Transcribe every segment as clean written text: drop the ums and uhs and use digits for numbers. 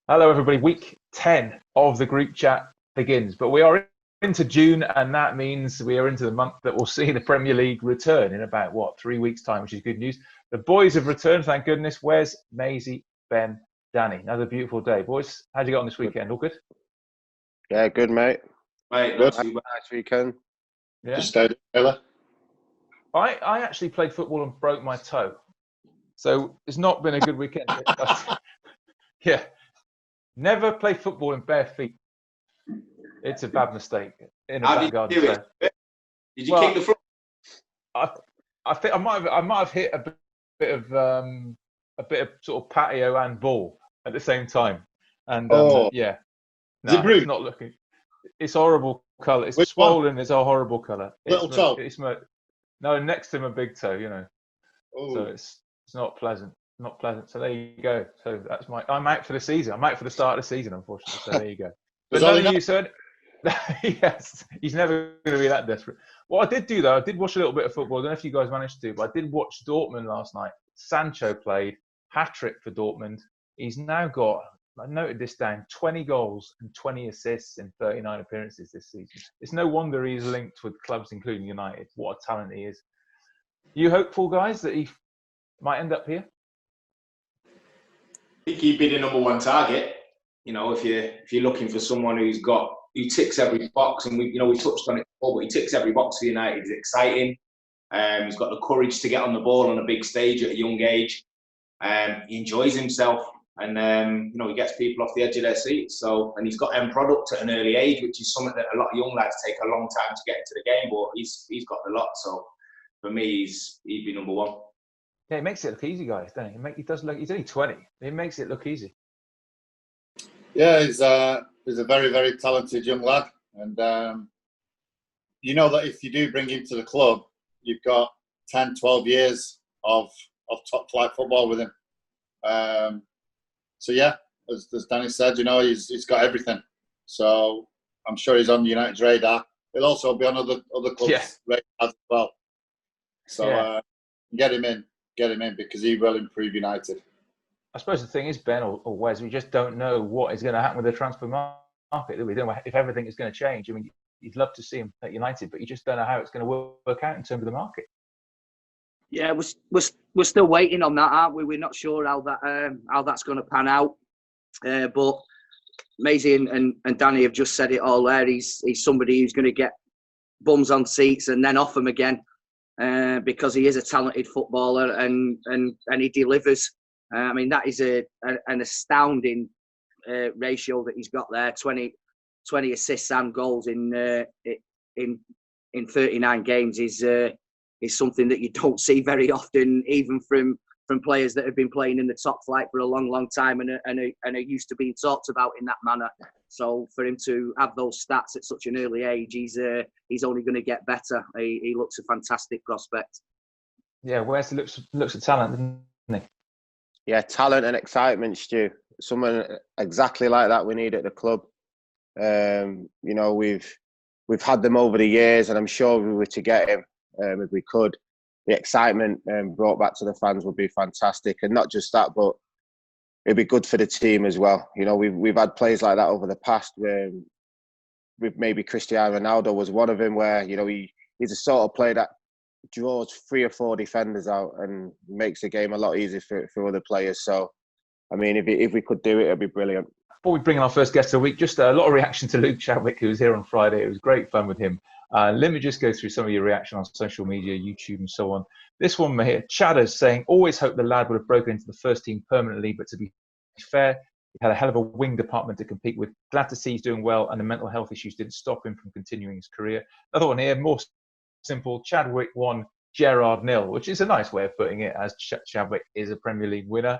Hello, everybody. Week 10 of the group chat begins, but we are into June, and that means we are into the month that will see the Premier League return in about, 3 weeks' time, which is good news. The boys have returned, thank goodness. Wes, Maisie, Ben, Danny. Another beautiful day. Boys, how'd you get on this weekend? All good? Yeah, good, mate. Mate, Good. not too bad. Nice weekend. Yeah. Just stayed at Villa. I actually played football and broke my toe. So it's not been a good weekend. Yeah. Never play football in bare feet. It's a bad mistake. In a How back did you garden. do it? Did you kick the front? I think I might have hit a bit of sort of patio and ball at the same time. And yeah. Is it bruised? It's not looking. It's horrible colour. It's Which swollen. One? It's a horrible colour. Little toe? No, next to my big toe, you know. Ooh. So it's not pleasant. Not pleasant. So there you go. So I'm out for the season. I'm out for the start of the season, unfortunately. So there you go. But none of you said, yes, he's never going to be that desperate. What I did do, though, I did watch a little bit of football. I don't know if you guys managed to, but I did watch Dortmund last night. Sancho played, hat-trick for Dortmund. He's now got, I noted this down, 20 goals and 20 assists in 39 appearances this season. It's no wonder he's linked with clubs, including United. What a talent he is. You hopeful, guys, that he might end up here? I think he'd be the number one target. You know, if you're looking for someone who ticks every box, and we touched on it before, but he ticks every box for United. He's exciting. He's got the courage to get on the ball on a big stage at a young age. He enjoys himself, and he gets people off the edge of their seats. So, and he's got end product at an early age, which is something that a lot of young lads take a long time to get into the game. But he's got a lot. So, for me, he'd be number one. Yeah, it makes it look easy, guys, doesn't it? He does look. He's only 20. It makes it look easy. Yeah, he's a very, very talented young lad, and you know that if you do bring him to the club, you've got 10, 12 years of top flight football with him. So yeah, as Danny said, he's got everything. So I'm sure he's on United's radar. He'll also be on other clubs' radar as well. So get him in because he will improve United. I suppose the thing is, Ben or Wes, we just don't know what is going to happen with the transfer market. We don't know if everything is going to change. I mean, you'd love to see him at United, but you just don't know how it's going to work out in terms of the market. Yeah, we're still waiting on that, aren't we? We're not sure how that's going to pan out. But Maisie and Danny have just said it all there. He's somebody who's going to get bums on seats and then off them again because he is a talented footballer and he delivers. I mean, that is an astounding ratio that he's got there. 20 assists and goals in 39 games is something that you don't see very often, even from players that have been playing in the top flight for a long, long time and are used to being talked about in that manner. So for him to have those stats at such an early age, he's only going to get better. He looks a fantastic prospect. Yeah, Wes looks a talent, doesn't he? Yeah, talent and excitement, Stu. Someone exactly like that we need at the club. We've had them over the years, and I'm sure if we were to get him, if we could, the excitement brought back to the fans would be fantastic. And not just that, but it'd be good for the team as well. You know, we've had players like that over the past. With maybe Cristiano Ronaldo was one of them, where he's a sort of player that draws 3 or 4 defenders out and makes the game a lot easier for other players. So, I mean, if we could do it, it'd be brilliant. Before we bring in our first guest of the week, just a lot of reaction to Luke Chadwick, who was here on Friday. It was great fun with him. Let me just go through some of your reaction on social media, YouTube and so on. This one here, Chadders saying, always hoped the lad would have broken into the first team permanently, but to be fair, he had a hell of a wing department to compete with. Glad to see he's doing well and the mental health issues didn't stop him from continuing his career. Another one here, more simple, Chadwick 1, Gerrard 0, which is a nice way of putting it, as Chadwick is a Premier League winner.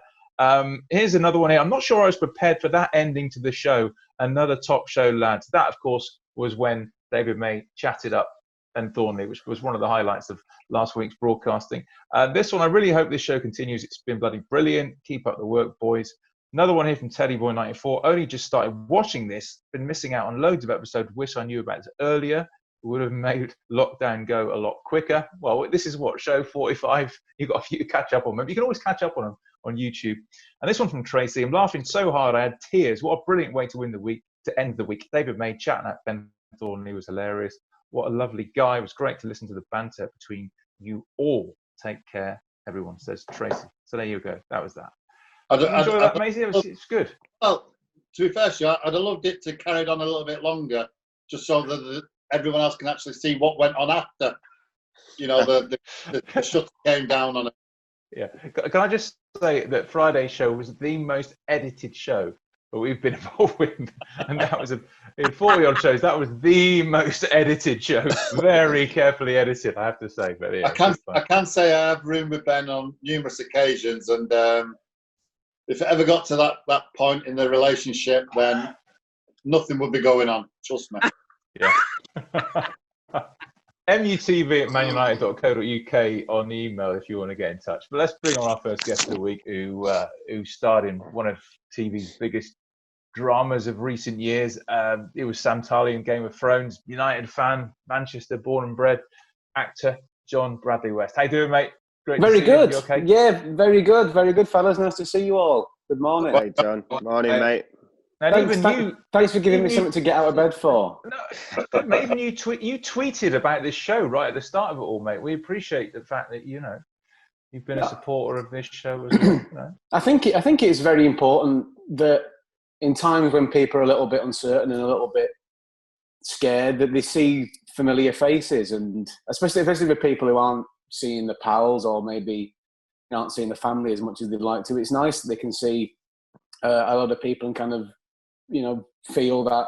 Here's another one here. I'm not sure I was prepared for that ending to the show. Another top show, lads. That, of course, was when David May chatted up Ben Thornley, which was one of the highlights of last week's broadcasting. This one, I really hope this show continues. It's been bloody brilliant. Keep up the work, boys. Another one here from Teddyboy94. Only just started watching this. Been missing out on loads of episodes. Wish I knew about it earlier. Would have made lockdown go a lot quicker. Well, this is what, show 45? You've got a few to catch up on them. You can always catch up on them on YouTube. And this one from Tracy: I'm laughing so hard I had tears. What a brilliant way to end the week. David May chatting at Ben Thornley was hilarious. What a lovely guy. It was great to listen to the banter between you all. Take care, everyone, says Tracy. So there you go. That was that. Enjoy that, Maisie? It's good. Well, to be fair, I'd have loved it to carry it on a little bit longer, just so that everyone else can actually see what went on after. You know, the shutter came down on it. Yeah. Can I just say that Friday's show was the most edited show that we've been involved with, and that was in 40-odd shows. That was the most edited show, very carefully edited, I have to say. But yeah, I can say I have roomed with Ben on numerous occasions, and if it ever got to that point in the relationship, then nothing would be going on. Trust me. Yeah. MUTV at manunited.co.uk on the email if you want to get in touch. But let's bring on our first guest of the week, who starred in one of TV's biggest dramas of recent years. It was Sam Tarly in Game of Thrones. United fan, Manchester born and bred, actor John Bradley West. How you doing, mate? Great. Very good. You okay? Yeah, very good, fellas. Nice to see you all. Good morning. Hey, John. Morning, mate. And Thanks for giving me something to get out of bed for. No, even you tweeted about this show right at the start of it all, mate. We appreciate the fact that you've been a supporter of this show as well. No? I think it's very important that in times when people are a little bit uncertain and a little bit scared, that they see familiar faces, and especially with people who aren't seeing the pals or maybe aren't seeing the family as much as they'd like to. It's nice that they can see a lot of people and kind of feel that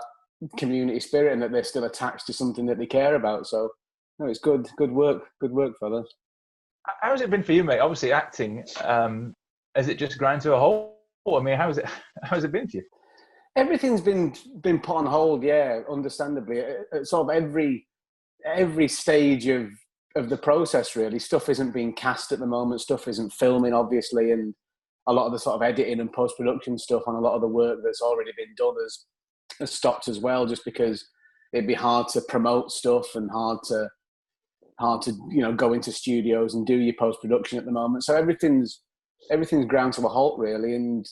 community spirit and that they're still attached to something that they care about. So no, it's good work, fellas. How's it been for you, mate? Obviously acting, has it just ground to a halt? I mean, how's it been for you? Everything's been put on hold, yeah, understandably. At sort of every stage of the process, really. Stuff isn't being cast at the moment, stuff isn't filming, obviously, and a lot of the sort of editing and post-production stuff on a lot of the work that's already been done has stopped as well, just because it'd be hard to promote stuff and hard to go into studios and do your post-production at the moment. So everything's ground to a halt, really. And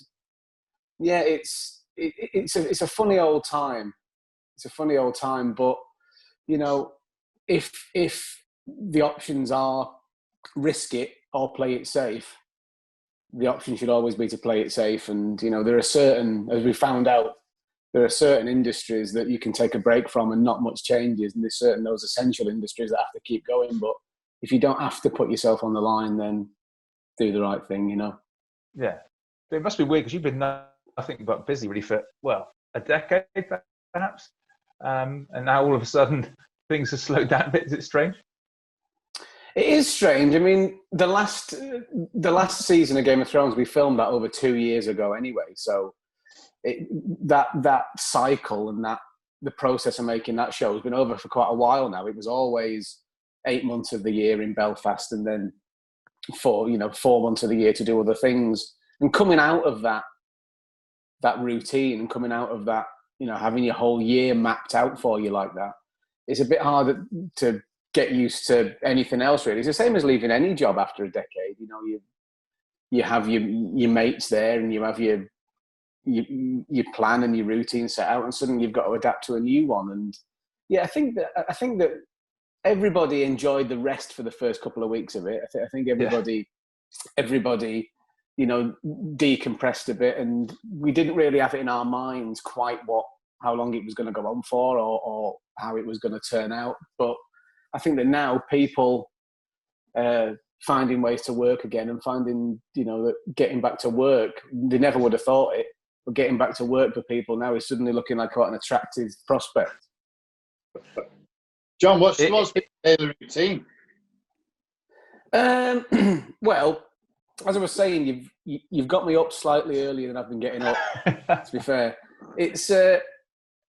yeah, it's a funny old time. It's a funny old time, but if the options are risk it or play it safe, the option should always be to play it safe. And, there are certain, as we found out, there are certain industries that you can take a break from and not much changes. And there's certain those essential industries that have to keep going. But if you don't have to put yourself on the line, then do the right thing, Yeah. It must be weird because you've been nothing but busy really for, a decade perhaps. And now all of a sudden things have slowed down a bit. Is it strange? It is strange. I mean, the last season of Game of Thrones, we filmed that over 2 years ago anyway. So that cycle and the process of making that show has been over for quite a while now. It was always 8 months of the year in Belfast and then 4 months of the year to do other things. And coming out of that routine and coming out of that, having your whole year mapped out for you like that, it's a bit harder to get used to anything else, really. It's the same as leaving any job after a decade. You have your mates there and you have your plan and your routine set out, and suddenly you've got to adapt to a new one. And yeah, I think that everybody enjoyed the rest for the first couple of weeks of it. I think everybody decompressed a bit, and we didn't really have it in our minds quite how long it was going to go on for or how it was going to turn out. But I think that now people finding ways to work again and finding, that getting back to work, they never would have thought it, but getting back to work for people now is suddenly looking like quite an attractive prospect. John, what's the daily routine? Well, as I was saying, you've got me up slightly earlier than I've been getting up, to be fair. It's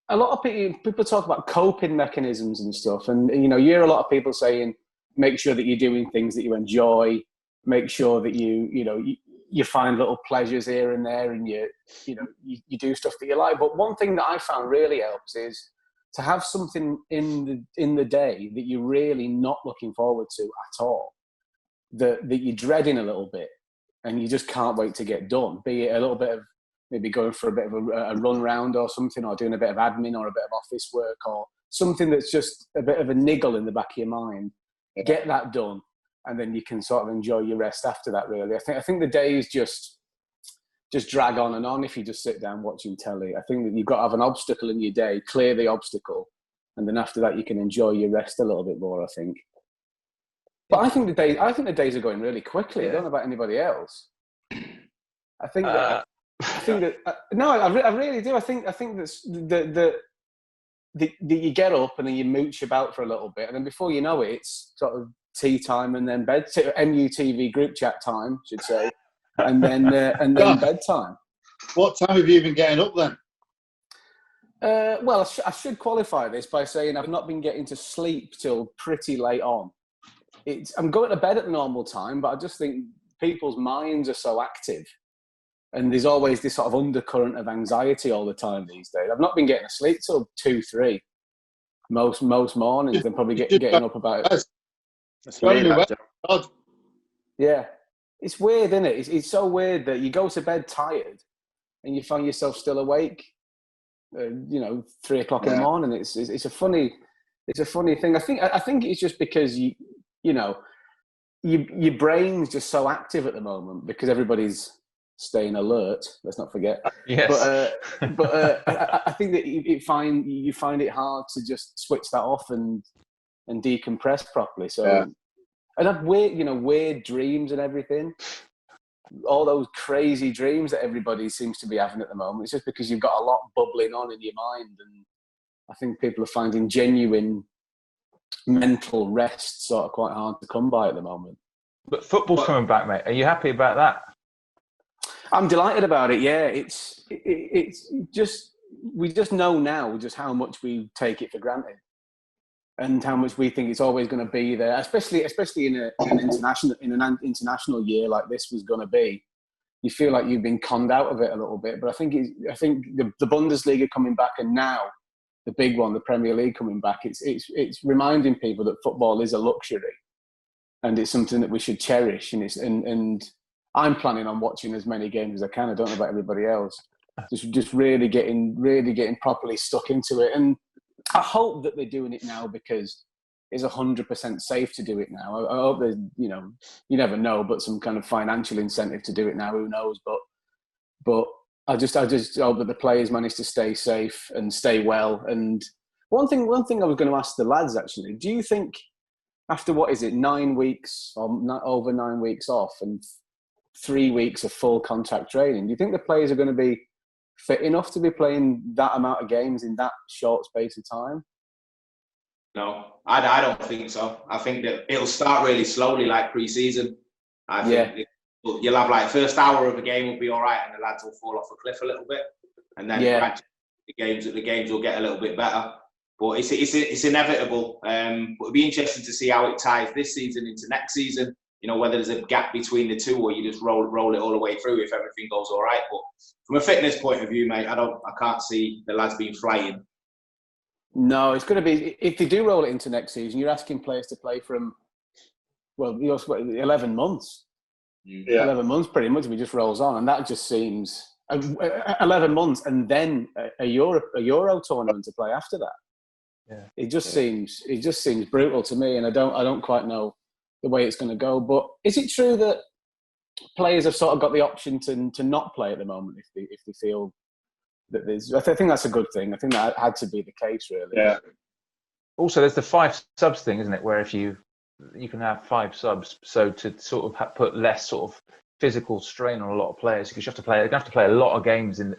a lot of people talk about coping mechanisms and stuff, and you hear a lot of people saying, make sure that you're doing things that you enjoy, make sure that you find little pleasures here and there, and you do stuff that you like. But one thing that I found really helps is to have something in the day that you're really not looking forward to at all, that you're dreading a little bit, and you just can't wait to get done. Be it a little bit of maybe going for a bit of a run round or something, or doing a bit of admin or a bit of office work, or something that's just a bit of a niggle in the back of your mind. Yeah. Get that done, and then you can sort of enjoy your rest after that. Really, I think the days just drag on and on if you just sit down watching telly. I think that you've got to have an obstacle in your day, clear the obstacle, and then after that you can enjoy your rest a little bit more, I think. But I think the days are going really quickly. I don't know about anybody else. I think that no, I really do. I think that's that you get up and then you mooch about for a little bit, and then before you know it, it's sort of tea time and then MUTV group chat time, I should say, and then bedtime. What time have you been getting up then? Well, I should qualify this by saying I've not been getting to sleep till pretty late on. I'm going to bed at the normal time, but I just think people's minds are so active, and there's always this sort of undercurrent of anxiety all the time these days. I've not been getting to sleep till 2, 3 most mornings. I'm probably getting up about it. That's me, that, yeah, it's weird, isn't it? It's so weird that you go to bed tired and you find yourself still awake. 3 o'clock in the morning. It's a funny thing. I think it's just because your brain's just so active at the moment because everybody's staying alert. Let's not forget. Yes. But I think that you find it hard to just switch that off and decompress properly. So, and I've weird dreams and everything. All those crazy dreams that everybody seems to be having at the moment. It's just because you've got a lot bubbling on in your mind, and I think people are finding genuine mental rest sort of quite hard to come by at the moment. But football's coming back, mate. Are you happy about that? I'm delighted about it. Yeah, it's just we just know now just how much we take it for granted, and how much we think it's always going to be there. Especially in an international year like this was going to be. You feel like you've been conned out of it a little bit. But I think the Bundesliga coming back, and now the big one, the Premier League coming back. It's reminding people that football is a luxury, and it's something that we should cherish. And I'm planning on watching as many games as I can. I don't know about everybody else. Just really getting properly stuck into it. And I hope that they're doing it now because it's 100% safe to do it now. I hope there's, you never know, but some kind of financial incentive to do it now. Who knows? But I just hope that the players manage to stay safe and stay well. And one thing I was going to ask the lads actually: do you think after 9 weeks or over 9 weeks off and 3 weeks of full contact training, do you think the players are going to be fit enough to be playing that amount of games in that short space of time? No, I don't think so. I think that it'll start really slowly, like pre-season. I think you'll have like first hour of a game will be all right, and the lads will fall off a cliff a little bit, and then gradually the games will get a little bit better. But it's inevitable. But it'll be interesting to see how it ties this season into next season. Whether there's a gap between the two, or you just roll it all the way through if everything goes all right. But from a fitness point of view, mate, I can't see the lads being flying. No, it's going to be, if they do roll it into next season, you're asking players to play from 11 months. Yeah. 11 months pretty much if it just rolls on, and that just seems 11 months and then a Euro tournament to play after that. Yeah. It just seems brutal to me, and I don't quite know the way it's going to go. But is it true that players have sort of got the option to not play at the moment if they feel that there's? I think that's a good thing. I think that had to be the case, really. Yeah. Also, there's the 5 subs thing, isn't it? Where if you can have 5 subs, so to sort of put less sort of physical strain on a lot of players, because they're going to have to play a lot of games in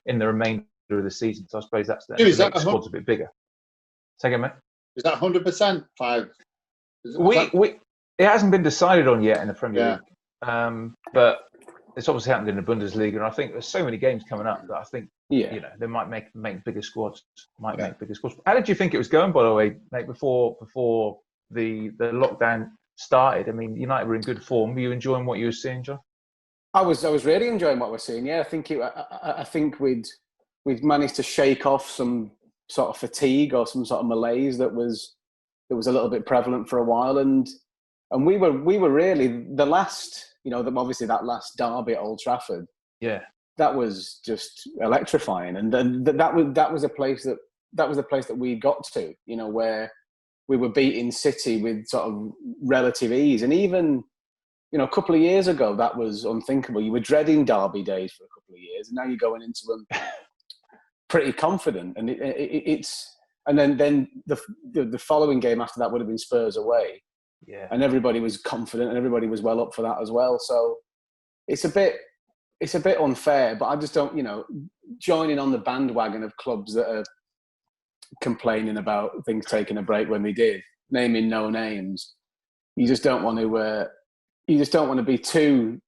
the remainder of the season. So I suppose that's the squad's a bit bigger. Say again, mate. Is that 100% 5? It hasn't been decided on yet in the Premier League, but it's obviously happened in the Bundesliga, and I think there's so many games coming up that I think they might make bigger squads. Make bigger squads. How did you think it was going, by the way, mate? Before the lockdown started, I mean, United were in good form. Were you enjoying what you were seeing, John? I was really enjoying what we're seeing. Yeah, I think we'd managed to shake off some sort of fatigue or some sort of malaise that was a little bit prevalent for a while, and And we were really the last, obviously that last derby at Old Trafford. Yeah, that was just electrifying, and then that was a place that we got to, where we were beating City with sort of relative ease, and even a couple of years ago that was unthinkable. You were dreading derby days for a couple of years, and now you're going into them pretty confident, and it's and then the following game after that would have been Spurs away, and everybody was confident and everybody was well up for that as well. So it's a bit unfair, but I just don't, joining on the bandwagon of clubs that are complaining about things taking a break when they did, naming no names. You just don't want to be too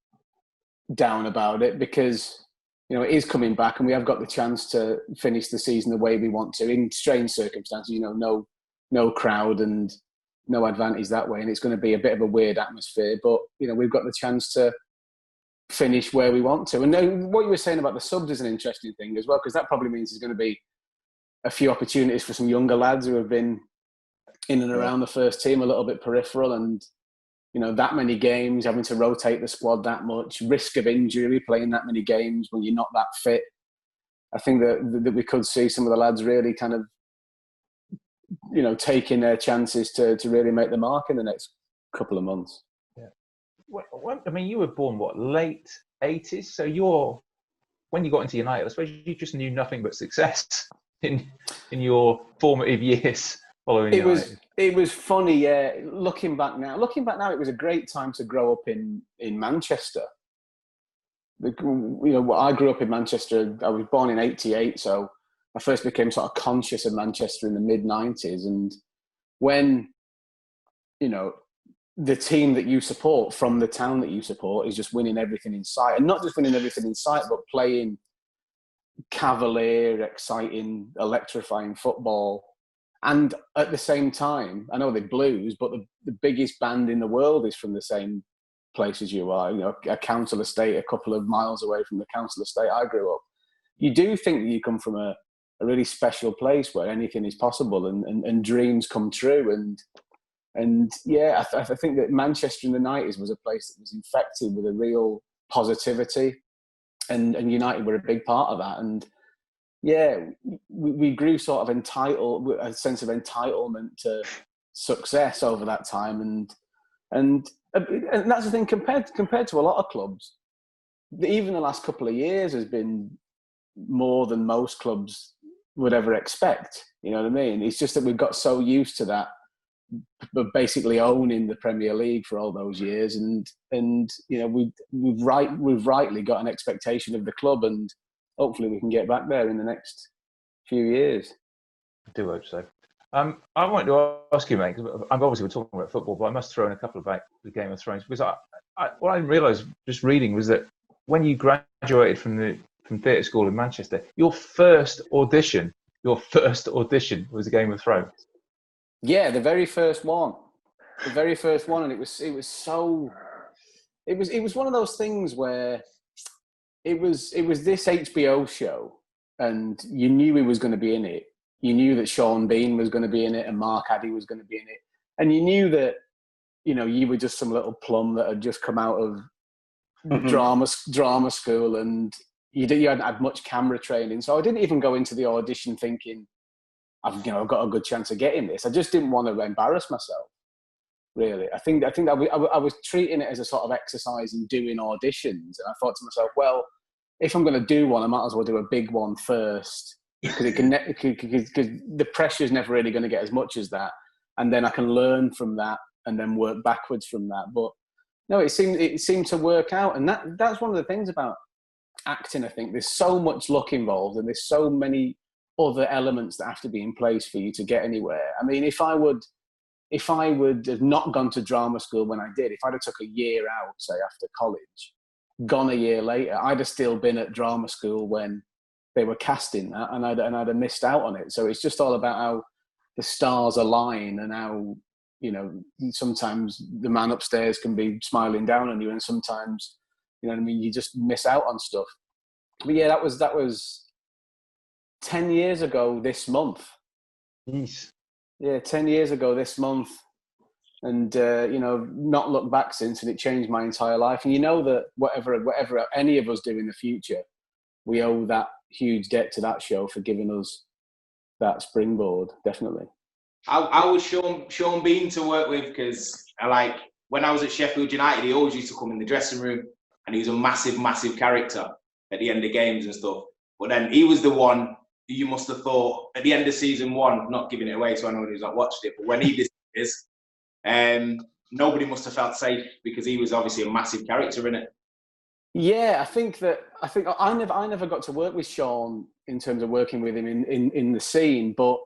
down about it, because it is coming back, and we have got the chance to finish the season the way we want to in strange circumstances. No crowd and no advantage that way, and it's going to be a bit of a weird atmosphere. But we've got the chance to finish where we want to. And then what you were saying about the subs is an interesting thing as well, because that probably means there's going to be a few opportunities for some younger lads who have been in and around the first team, a little bit peripheral, and that many games, having to rotate the squad that much, risk of injury, playing that many games when you're not that fit. I think that we could see some of the lads really kind of taking their chances to really make the mark in the next couple of months. I mean, you were born late 80s, so when you got into United, I suppose you just knew nothing but success in your formative years following United. It was funny, yeah. Looking back now, it was a great time to grow up in Manchester. I grew up in Manchester. I was born in '88, so I first became sort of conscious of Manchester in the mid '90s, and when the team that you support from the town that you support is just winning everything in sight. And not just winning everything in sight, but playing cavalier, exciting, electrifying football. And at the same time, I know they're Blues, but the biggest band in the world is from the same place as you are. A council estate a couple of miles away from the council estate I grew up. You do think that you come from a really special place where anything is possible and dreams come true. And yeah, I think that Manchester in the 90s was a place that was infected with a real positivity, and United were a big part of that. And yeah, we grew sort of a sense of entitlement to success over that time. And that's the thing, compared to a lot of clubs, even the last couple of years has been more than most clubs would ever expect. You know what I mean? It's just that we've got so used to that, but basically owning the Premier League for all those years, and we've rightly got an expectation of the club, and hopefully we can get back there in the next few years. I do hope so. I wanted to ask you, mate, because obviously we're talking about football, but I must throw in a couple about the Game of Thrones, because what I didn't realise just reading was that when you graduated from theatre school in Manchester, your first audition was the Game of Thrones. Yeah, the very first one, and it was one of those things where it was this HBO show, and you knew he was going to be in it. You knew that Sean Bean was going to be in it, and Mark Addy was going to be in it, and you knew that you were just some little plum that had just come out of drama school, and you hadn't had much camera training. So I didn't even go into the audition thinking, I've got a good chance of getting this. I just didn't want to embarrass myself, really. I think I was treating it as a sort of exercise in doing auditions. And I thought to myself, well, if I'm going to do one, I might as well do a big one first, because the pressure's never really going to get as much as that. And then I can learn from that and then work backwards from that. But no, it seemed to work out. And that's one of the things about acting. I think there's so much luck involved, and there's so many other elements that have to be in place for you to get anywhere. I mean, if I would have not gone to drama school when I did, if I'd have took a year out, say after college, gone a year later, I'd have still been at drama school when they were casting that, and I'd have missed out on it. So it's just all about how the stars align, and how sometimes the man upstairs can be smiling down on you, and sometimes you just miss out on stuff. But yeah, that was 10 years ago this month. Yes. Yeah, 10 years ago this month. and not look back since, and it changed my entire life. And you know that whatever any of us do in the future, we owe that huge debt to that show for giving us that springboard, definitely. I was Sean Bean to work with, because when I was at Sheffield United, he always used to come in the dressing room, and he was a massive, massive character at the end of games and stuff. But then he was the one who you must have thought at the end of season 1, not giving it away so anyone who's not watched it, but when he did this, nobody must have felt safe, because he was obviously a massive character in it. Yeah, I think I never got to work with Sean in terms of working with him in the scene, but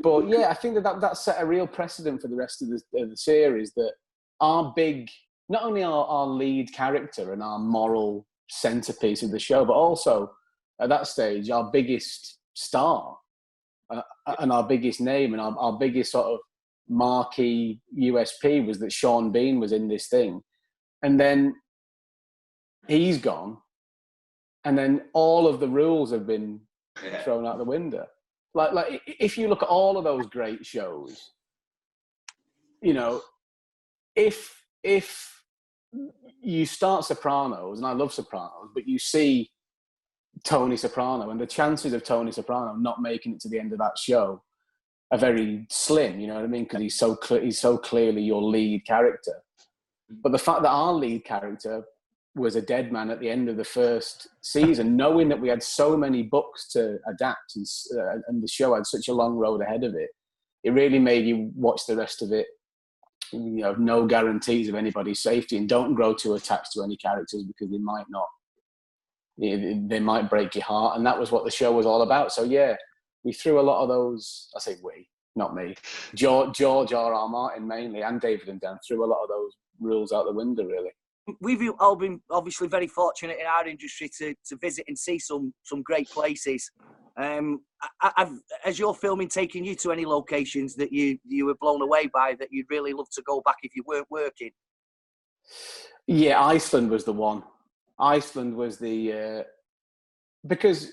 yeah, I think that set a real precedent for the rest of the series, that not only our lead character and our moral centerpiece of the show, but also at that stage our biggest star and our biggest name and our biggest sort of marquee USP was that Sean Bean was in this thing, and then he's gone, and then all of the rules have been thrown out the window. Like if you look at all of those great shows, if you start Sopranos, and I love Sopranos, but you see Tony Soprano, and the chances of Tony Soprano not making it to the end of that show are very slim, you know what I mean? Because he's so clearly your lead character. But the fact that our lead character was a dead man at the end of the first season, knowing that we had so many books to adapt and the show had such a long road ahead of it, it really made you watch the rest of it, no guarantees of anybody's safety, and don't grow too attached to any characters, because they might break your heart. And that was what the show was all about. So yeah, we threw a lot of those, I say we, not me, George R.R. Martin mainly, and David and Dan, threw a lot of those rules out the window, really. We've all been obviously very fortunate in our industry to visit and see some great places. Has your filming taken you to any locations that you were blown away by, that you'd really love to go back if you weren't working? Yeah, Iceland was the one. Iceland was the because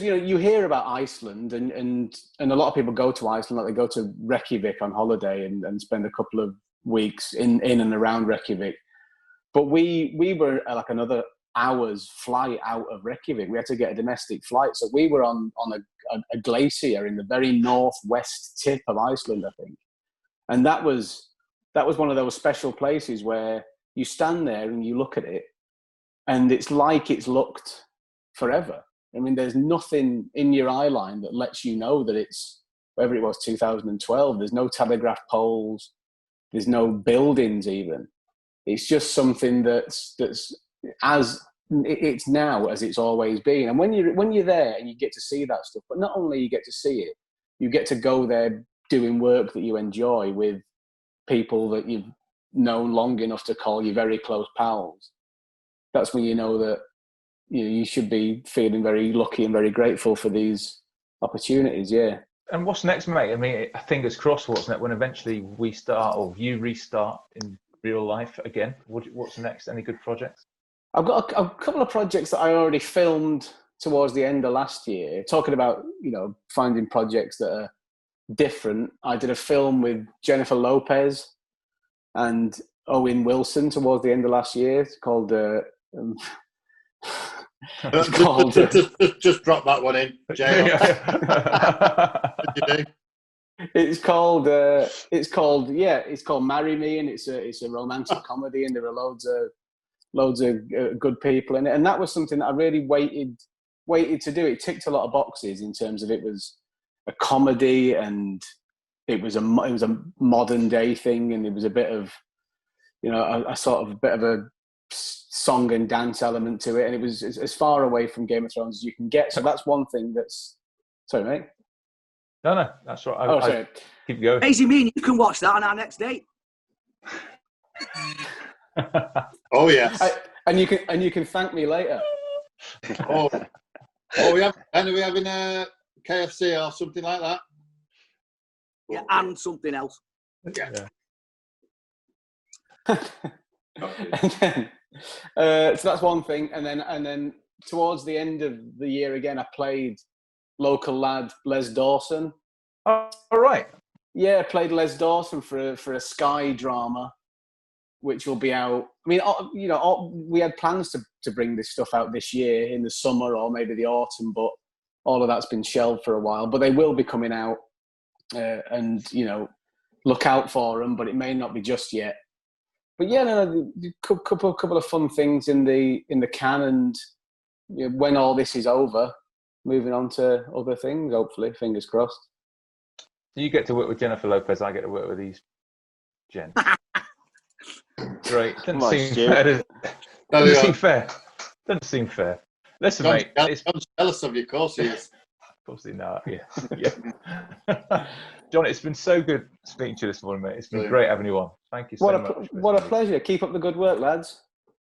you hear about Iceland, and a lot of people go to Iceland, like they go to Reykjavik on holiday and spend a couple of weeks in and around Reykjavik. But we were like another hour's flight out of Reykjavik. We had to get a domestic flight, so we were on a glacier in the very northwest tip of Iceland, I think. And that was one of those special places where you stand there and you look at it, and it's like it's looked forever. I mean, there's nothing in your eye line that lets you know that it's, whatever it was, 2012. There's no telegraph poles. There's no buildings even. It's just something that's as it's now as it's always been. And when you're there and you get to see that stuff, but not only you get to see it, you get to go there doing work that you enjoy with people that you've known long enough to call you very close pals. That's when you know that you should be feeling very lucky and very grateful for these opportunities. Yeah. And what's next, mate? I mean, fingers crossed. What's next when eventually we start, or you restart in real life again? What's next? Any good projects? I've got a couple of projects that I already filmed towards the end of last year. Talking about finding projects that are different. I did a film with Jennifer Lopez and Owen Wilson towards the end of last year. It's called. Just drop that one in, Jay. It's called Marry Me, and it's a romantic comedy, and there are loads of good people in it. And that was something that I really waited to do. It ticked a lot of boxes in terms of it was a comedy, and it was a modern day thing, and it was a bit of a sort of a bit of a song and dance element to it, and it was as far away from Game of Thrones as you can get. So that's one thing that's... Sorry, mate. No, that's right. Sorry. Keep going. Daisy, mean you can watch that on our next date. Oh yes. And you can thank me later. Oh, we having a KFC or something like that? Yeah, and something else. Yeah. And then, so that's one thing, and then towards the end of the year again, I played local lad Les Dawson. Oh, all right. Yeah, played Les Dawson for a Sky drama, which will be out. I mean, we had plans to bring this stuff out this year in the summer or maybe the autumn, but all of that's been shelved for a while. But they will be coming out, and look out for them. But it may not be just yet. But yeah, no, couple of fun things in the can, and when all this is over, moving on to other things. Hopefully, fingers crossed. You get to work with Jennifer Lopez. I get to work with these Jen. Great. Doesn't seem fair. Doesn't seem fair. Doesn't seem fair. Listen, mate. I'm jealous of you, of course he is. Of course he knows. Yeah. John, it's been so good speaking to you this morning, mate. It's been great having you on. Thank you so much. What a pleasure. Keep up the good work, lads.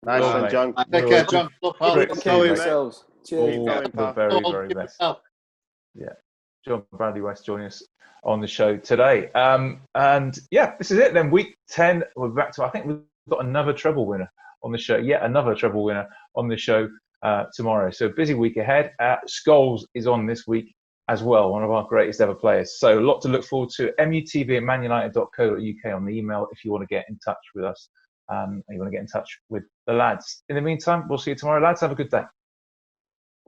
Nice one, John. Take care, John. Take care of yourselves. Cheers. All the very, very best. Yeah. John Bradley West joining us on the show today. And yeah, this is it then. Week 10, we're back to, I think we've got another treble winner on the show. Yet another treble winner on the show tomorrow. So busy week ahead. Scholes is on this week as well, one of our greatest ever players. So a lot to look forward to. MUTV@manunited.co.uk on the email if you want to get in touch with us. You want to get in touch with the lads. In the meantime, we'll see you tomorrow, lads. Have a good day.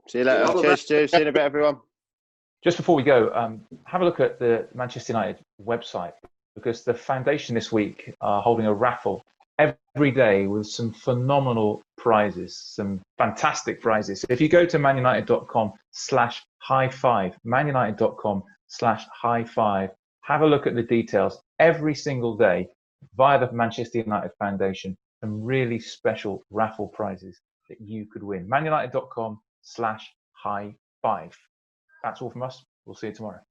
See you later. Cheers, Stu. See you in a bit, everyone. Just before we go, have a look at the Manchester United website, because the foundation this week are holding a raffle every day with some phenomenal prizes, some fantastic prizes. If you go to manunited.com/high5, manunited.com/high5, have a look at the details every single day via the Manchester United Foundation, some really special raffle prizes that you could win. manunited.com/high5. That's all from us. We'll see you tomorrow.